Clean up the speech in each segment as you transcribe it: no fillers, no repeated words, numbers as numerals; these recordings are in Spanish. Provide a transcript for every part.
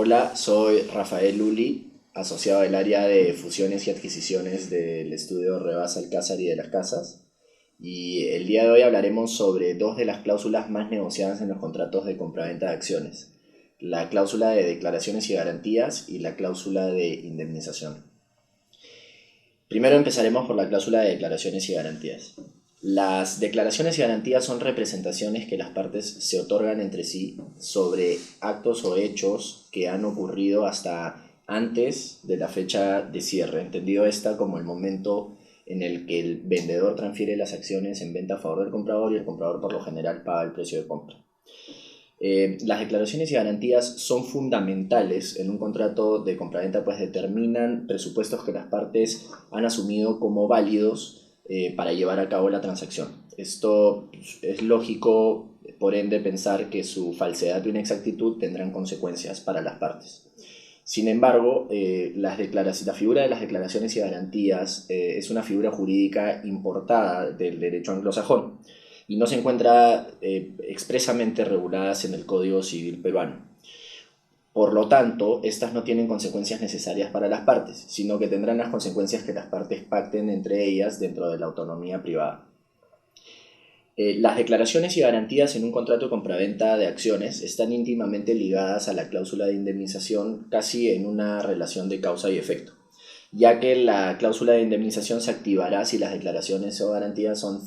Hola, soy Rafael Luli, asociado del área de fusiones y adquisiciones del estudio Rebasa Alcázar y de las Casas. Y el día de hoy hablaremos sobre dos de las cláusulas más negociadas en los contratos de compraventa de acciones: la cláusula de declaraciones y garantías y la cláusula de indemnización. Primero empezaremos por la cláusula de declaraciones y garantías. Las declaraciones y garantías son representaciones que las partes se otorgan entre sí sobre actos o hechos que han ocurrido hasta antes de la fecha de cierre, entendido esta como el momento en el que el vendedor transfiere las acciones en venta a favor del comprador y el comprador por lo general paga el precio de compra. Las declaraciones y garantías son fundamentales en un contrato de compraventa, pues determinan presupuestos que las partes han asumido como válidos para llevar a cabo la transacción. Esto es lógico, por ende, pensar que su falsedad o inexactitud tendrán consecuencias para las partes. Sin embargo, la figura de las declaraciones y garantías es una figura jurídica importada del derecho anglosajón y no se encuentra expresamente reguladas en el Código Civil peruano. Por lo tanto, estas no tienen consecuencias necesarias para las partes, sino que tendrán las consecuencias que las partes pacten entre ellas dentro de la autonomía privada. Las declaraciones y garantías en un contrato de compraventa de acciones están íntimamente ligadas a la cláusula de indemnización, casi en una relación de causa y efecto, ya que la cláusula de indemnización se activará si las declaraciones o garantías son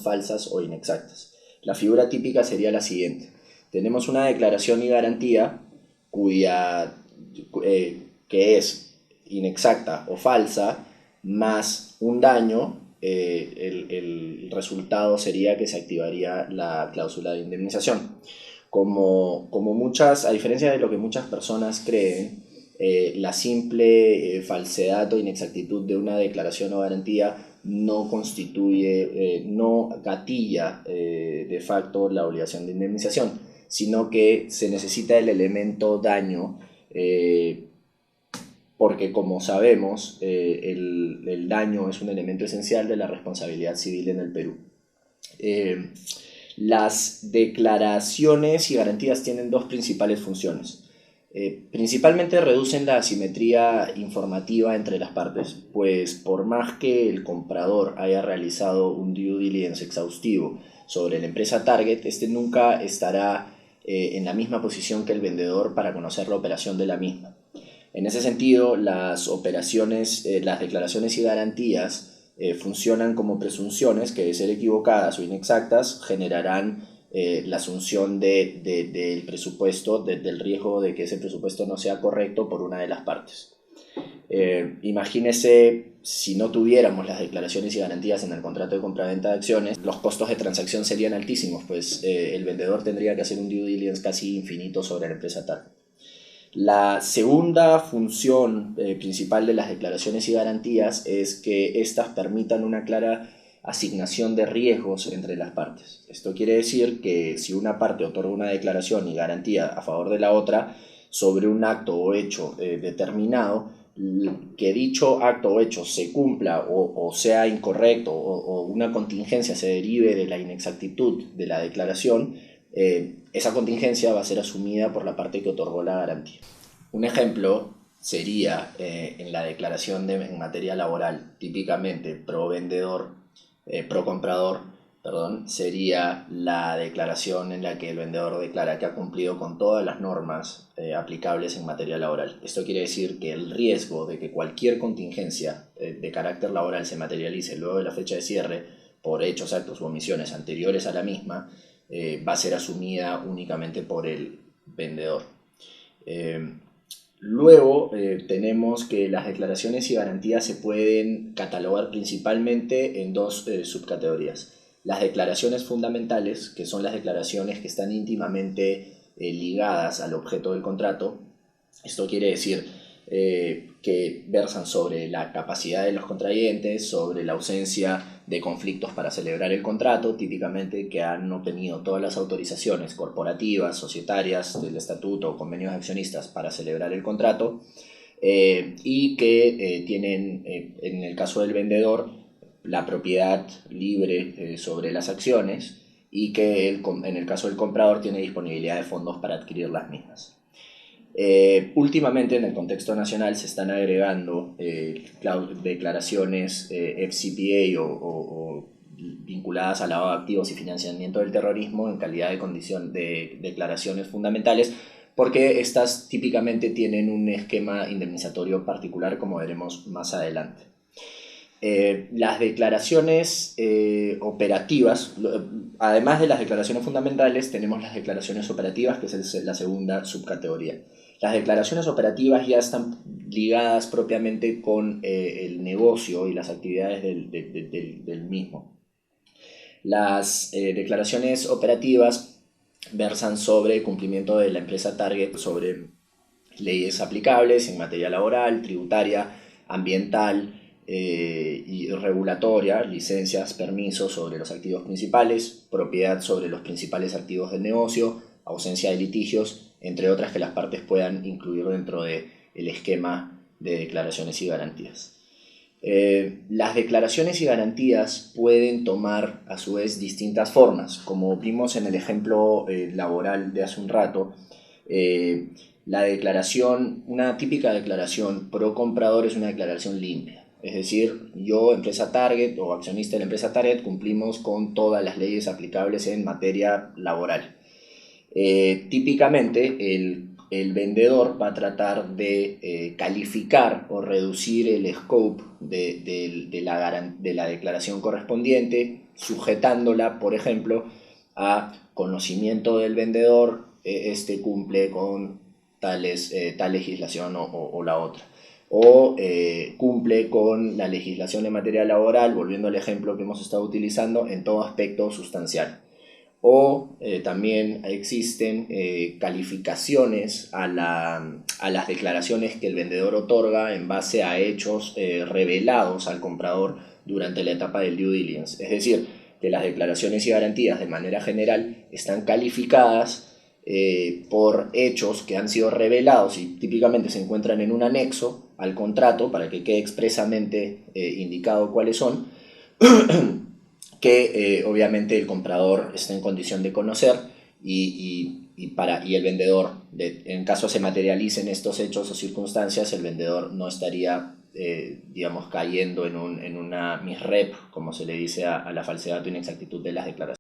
falsas o inexactas. La figura típica sería la siguiente: tenemos una declaración y garantía que es inexacta o falsa, más un daño. El resultado sería que se activaría la cláusula de indemnización. A diferencia de lo que muchas personas creen, la simple falsedad o inexactitud de una declaración o garantía no gatilla de facto la obligación de indemnización, sino que se necesita el elemento daño, porque, como sabemos, el daño es un elemento esencial de la responsabilidad civil en el Perú. Las declaraciones y garantías tienen dos principales funciones. Principalmente reducen la asimetría informativa entre las partes, pues por más que el comprador haya realizado un due diligence exhaustivo sobre la empresa target, este nunca estará en la misma posición que el vendedor para conocer la operación de la misma. En ese sentido, las declaraciones y garantías funcionan como presunciones que, de ser equivocadas o inexactas, generarán la asunción del presupuesto, del riesgo de que ese presupuesto no sea correcto por una de las partes. Imagínese si no tuviéramos las declaraciones y garantías en el contrato de compraventa de acciones, los costos de transacción serían altísimos, pues el vendedor tendría que hacer un due diligence casi infinito sobre la empresa target. La segunda función principal de las declaraciones y garantías es que éstas permitan una clara asignación de riesgos entre las partes. Esto quiere decir que si una parte otorga una declaración y garantía a favor de la otra sobre un acto o hecho determinado, que dicho acto o hecho se cumpla o sea incorrecto o una contingencia se derive de la inexactitud de la declaración, esa contingencia va a ser asumida por la parte que otorgó la garantía. Un ejemplo sería en la declaración en materia laboral, típicamente pro comprador, sería la declaración en la que el vendedor declara que ha cumplido con todas las normas aplicables en materia laboral. Esto quiere decir que el riesgo de que cualquier contingencia de carácter laboral se materialice luego de la fecha de cierre por hechos, actos u omisiones anteriores a la misma va a ser asumida únicamente por el vendedor. Luego tenemos que las declaraciones y garantías se pueden catalogar principalmente en dos subcategorías: las declaraciones fundamentales, que son las declaraciones que están íntimamente ligadas al objeto del contrato. Esto quiere decir que versan sobre la capacidad de los contrayentes, sobre la ausencia de conflictos para celebrar el contrato, típicamente que han obtenido todas las autorizaciones corporativas, societarias, del estatuto o convenios de accionistas para celebrar el contrato, y que tienen, en el caso del vendedor, la propiedad libre sobre las acciones, y que en el caso del comprador tiene disponibilidad de fondos para adquirir las mismas. Últimamente en el contexto nacional se están agregando declaraciones FCPA o vinculadas al lavado de activos y financiamiento del terrorismo en calidad de condición de declaraciones fundamentales, porque estas típicamente tienen un esquema indemnizatorio particular, como veremos más adelante. Las declaraciones operativas, además de las declaraciones fundamentales, tenemos las declaraciones operativas, que es la segunda subcategoría. Las declaraciones operativas ya están ligadas propiamente con el negocio y las actividades del mismo. Las declaraciones operativas versan sobre cumplimiento de la empresa target sobre leyes aplicables en materia laboral, tributaria, ambiental y regulatoria, licencias, permisos sobre los activos principales, propiedad sobre los principales activos del negocio, ausencia de litigios, entre otras que las partes puedan incluir dentro del esquema de declaraciones y garantías. Las declaraciones y garantías pueden tomar a su vez distintas formas, como vimos en el ejemplo laboral de hace un rato. La declaración, una típica declaración pro comprador es una declaración limpia, es decir, yo, empresa target o accionista de la empresa target, cumplimos con todas las leyes aplicables en materia laboral. Típicamente el vendedor va a tratar de calificar o reducir el scope de la declaración correspondiente, sujetándola, por ejemplo, a conocimiento del vendedor, este cumple con tal legislación o la otra. O cumple con la legislación en materia laboral, volviendo al ejemplo que hemos estado utilizando, en todo aspecto sustancial. O también existen calificaciones a las declaraciones que el vendedor otorga en base a hechos revelados al comprador durante la etapa del due diligence. Es decir, que las declaraciones y garantías de manera general están calificadas por hechos que han sido revelados y típicamente se encuentran en un anexo al contrato para que quede expresamente indicado cuáles son, que obviamente el comprador está en condición de conocer y el vendedor, en caso se materialicen estos hechos o circunstancias, el vendedor no estaría cayendo en una misrep, como se le dice a la falsedad o inexactitud de las declaraciones.